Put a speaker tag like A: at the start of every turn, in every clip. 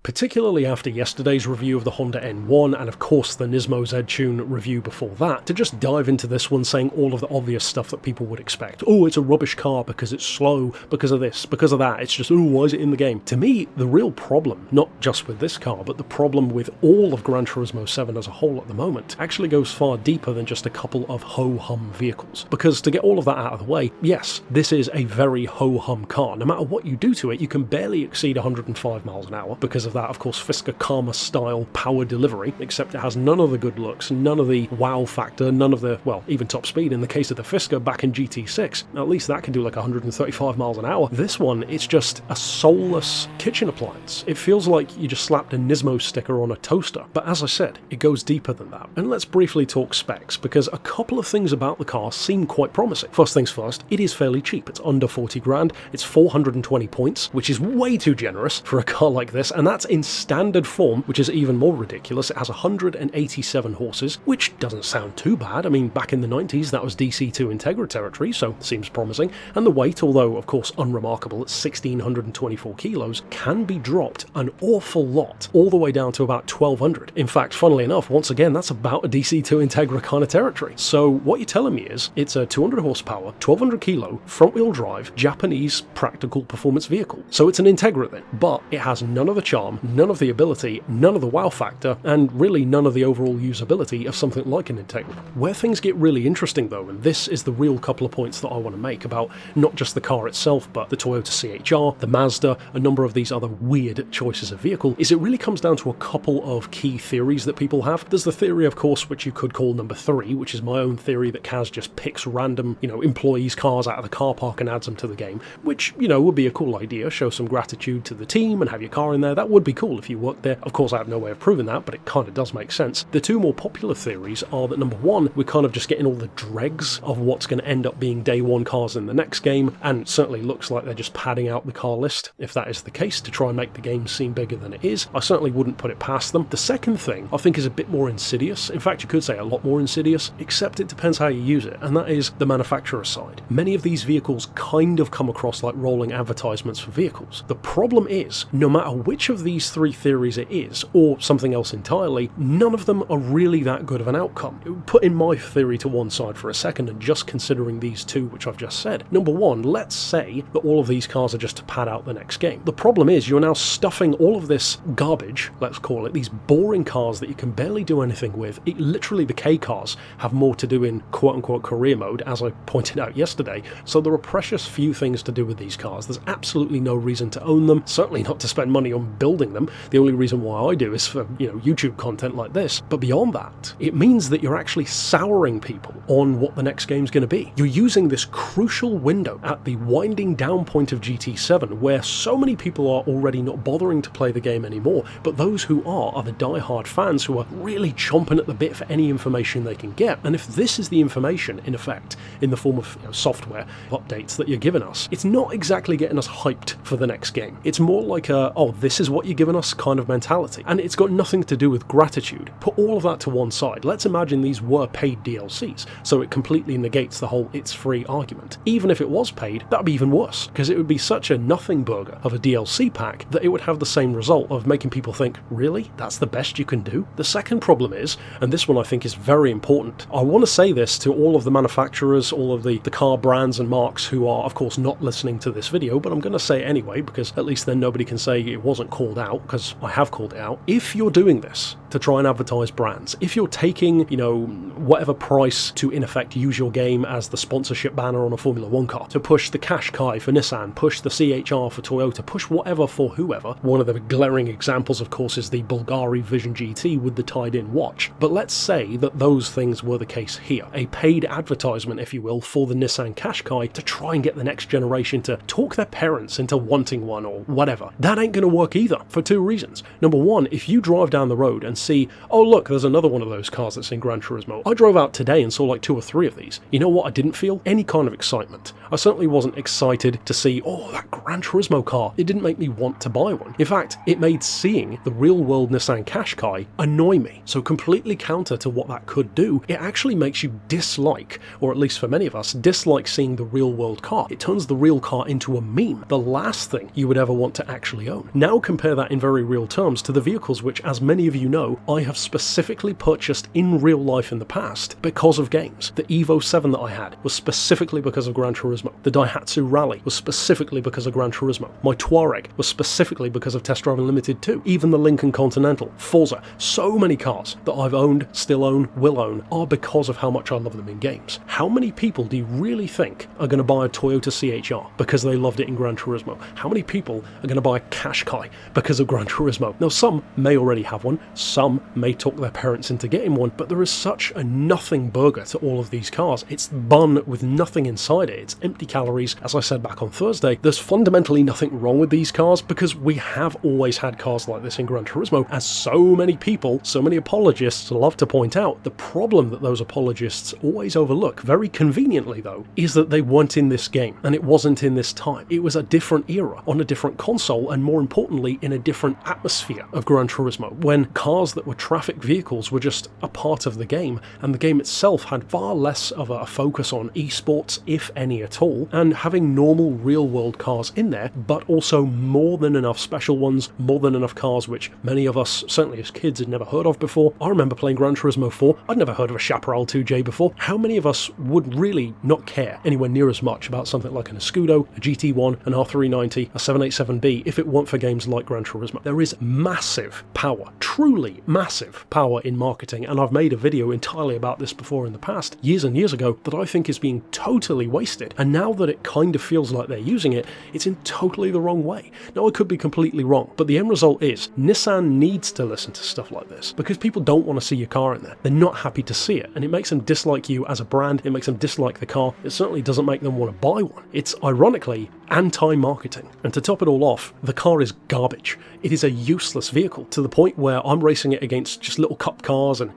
A: particularly after yesterday's review of the Honda N1 and of course the Nismo Z-Tune review before that, to just dive into this one saying all of the obvious stuff that people would expect. Oh, it's a rubbish car because it's slow, because of this, because of that, it's just, oh, why is it in the game? To me, the real problem, not just with this car, but the problem with all of Gran Turismo 7 as a whole at the moment, actually goes far deeper than just a couple of ho-hum vehicles. Because to get all of that out of the way, yes, this is a very ho-hum car. No matter what you do to it, you can barely exceed 105 miles an hour. Because of that, of course, Fisker Karma style power delivery, except it has none of the good looks, none of the wow factor, none of the, well, even top speed. In the case of the Fisker back in GT6, at least that can do like 135 miles an hour. This one, it's just a soulless kitchen appliance. It feels like you just slapped a Nismo sticker on a toaster. But as I said, it goes deeper than that. And let's briefly talk specs, because a couple of things about the car seem quite promising. First things first, it is fairly cheap. It's under 40 grand. It's 420 points, which is way too generous for a car like this, and that's in standard form, which is even more ridiculous. It has 187 horses, which doesn't sound too bad. I mean, back in the 90s, that was DC2 Integra territory, so seems promising. And the weight, although of course unremarkable at 1,624 kilos, can be dropped an awful lot, all the way down to about 1,200. In fact, funnily enough, once again, that's about a DC2 Integra kind of territory. So what you're telling me is, it's a 200 horsepower, 1,200 kilo, front-wheel drive, Japanese practical performance vehicle. So it's an Integra then, but it has none of the charm, none of the ability, none of the wow factor, and really none of the overall usability of something like an Integra. Where things get really interesting though, and this is the real couple of points that I want to make about not just the car itself, but the Toyota CHR, the Mazda, a number of these other weird choices of vehicle, is it really comes down to a couple of key theories that people have. There's the theory, of course, which you could call number 3, which is my own theory that Kaz just picks random, employees' cars out of the car park and adds them to the game, which, would be a cool idea, show some gratitude to the team and have your car in there. That would be cool if you worked there. Of course, I have no way of proving that, but it kind of does make sense. The two more popular theories are that number 1, we're kind of just getting all the dregs of what's going to end up being day 1 cars in the next game, and it certainly looks like they're just padding out the car list, if that is the case, to try and make the game seem bigger than it is. I certainly wouldn't put it past them. The second thing I think is a bit more insidious. In fact, you could say a lot more insidious, except it depends how you use it, and that is the manufacturer side. Many of these vehicles kind of come across like rolling advertisements for vehicles. The problem is, no matter which of these 3 theories it is, or something else entirely, none of them are really that good of an outcome. Putting my theory to one side for a second and just considering these 2 which I've just said. Number 1, let's say that all of these cars are just to pad out the next game. The problem is you're now stuffing all of this garbage, let's call it, these boring cars that you can barely do anything with. Literally the K cars have more to do in quote-unquote career mode, as I pointed out yesterday, so there are precious few things to do with these cars. There's absolutely no reason to own them, certainly not to spend money on building them. The only reason why I do is for, YouTube content like this. But beyond that, it means that you're actually souring people on what the next game's going to be. You're using this crucial window at the winding down point of GT7, where so many people are already not bothering to play the game anymore, but those who are the die-hard fans who are really chomping at the bit for any information they can get. And if this is the information, in effect, in the form of software updates that you're giving us, it's not exactly getting us hyped for the next game. It's more like a, oh, this is what you're giving us kind of mentality. And it's got nothing to do with gratitude. Put all of that to one side. Let's imagine these were paid DLCs, so it completely negates the whole it's free argument. Even if it was paid, that'd be even worse, because it would be such a nothing burger of a DLC pack that it would have the same result of making people think, really? That's the best you can do? The second problem is, and this one I think is very important, I want to say this to all of the manufacturers, all of the car brands and marks who are of course not listening to this video, but I'm going to say it anyway, because at least then nobody can say it wasn't called out, because I have called it out. If you're doing this to try and advertise brands, if you're taking, whatever price to in effect use your game as the sponsorship banner on a Formula 1 car, to push the Qashqai for Nissan, push the CHR for Toyota, push whatever for whoever. One of the glaring examples of course is the Bulgari Vision GT with the tied-in watch. But let's say that those things were the case here. A paid advertisement, if you will, for the Nissan Qashqai to try and get the next generation to talk their parents into wanting one or whatever. That ain't going to work either, for 2 reasons. Number 1, if you drive down the road and see, oh look, there's another one of those cars that's in Gran Turismo. I drove out today and saw like 2 or 3 of these. You know what I didn't feel? Any kind of excitement. I certainly wasn't excited to see, oh, that Gran Turismo car. It didn't make me want to buy one. In fact, it made seeing the real-world Nissan Qashqai annoy me. So completely counter to what that could do, it actually makes you dislike, or at least for many of us, dislike seeing the real-world car. It turns the real car into a meme, the last thing you would ever want to actually own. Now compare compare that in very real terms to the vehicles which, as many of you know, I have specifically purchased in real life in the past because of games. The Evo 7 that I had was specifically because of Gran Turismo. The Daihatsu Rally was specifically because of Gran Turismo. My Touareg was specifically because of Test Drive Unlimited 2. Even the Lincoln Continental, Forza, so many cars that I've owned, still own, will own, are because of how much I love them in games. How many people do you really think are going to buy a Toyota CHR because they loved it in Gran Turismo? How many people are going to buy a Qashqai because of Gran Turismo? Now, some may already have one, some may talk their parents into getting one, but there is such a nothing burger to all of these cars. It's bun with nothing inside it. It's empty calories. As I said back on Thursday, there's fundamentally nothing wrong with these cars because we have always had cars like this in Gran Turismo, as so many people, so many apologists love to point out. The problem that those apologists always overlook, very conveniently though, is that they weren't in this game, and it wasn't in this time. It was a different era, on a different console, and more importantly, in a different atmosphere of Gran Turismo, when cars that were traffic vehicles were just a part of the game, and the game itself had far less of a focus on esports, if any at all, and having normal real-world cars in there, but also more than enough special ones, more than enough cars which many of us, certainly as kids, had never heard of before. I remember playing Gran Turismo 4, I'd never heard of a Chaparral 2J before. How many of us would really not care anywhere near as much about something like an Escudo, a GT1, an R390, a 787B if it weren't for games like Gran Turismo? There is massive power, truly massive power in marketing, and I've made a video entirely about this before in the past, years and years ago, that I think is being totally wasted, and now that it kind of feels like they're using it, it's in totally the wrong way. Now, I could be completely wrong, but the end result is Nissan needs to listen to stuff like this because people don't want to see your car in there. They're not happy to see it, and it makes them dislike you as a brand, it makes them dislike the car, it certainly doesn't make them want to buy one. It's ironically anti-marketing. And to top it all off, the car is garbage. It is a useless vehicle to the point where I'm racing it against just little cup cars and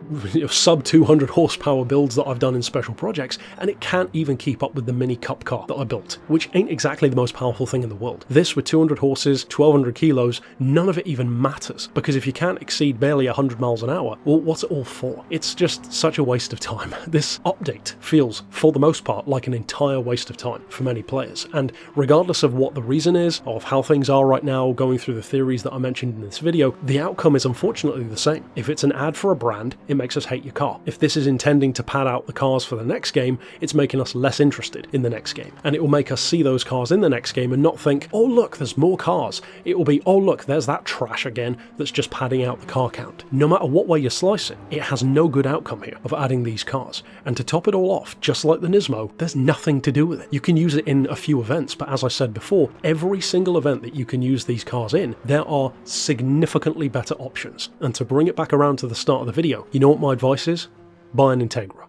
A: sub 200 horsepower builds that I've done in special projects, and it can't even keep up with the mini cup car that I built, which ain't exactly the most powerful thing in the world. This with 200 horses, 1200 kilos, none of it even matters, because if you can't exceed barely 100 miles an hour, well, what's it all for? It's just such a waste of time. This update feels, for the most part, like an entire waste of time for many players, and regardless of what the reason is, of how things are right now, going through the theories that I mentioned in this video, the outcome is unfortunately the same. If it's an ad for a brand, it makes us hate your car. If this is intending to pad out the cars for the next game, it's making us less interested in the next game. And it will make us see those cars in the next game and not think, oh look, there's more cars. It will be, oh look, there's that trash again that's just padding out the car count. No matter what way you slice it, it has no good outcome here of adding these cars. And to top it all off, just like the Nismo, there's nothing to do with it. You can use it in a few events, but as I said before, every single event that you can use these cars in, there are significantly better options. And to bring it back around to the start of the video, you know what my advice is? Buy an Integra.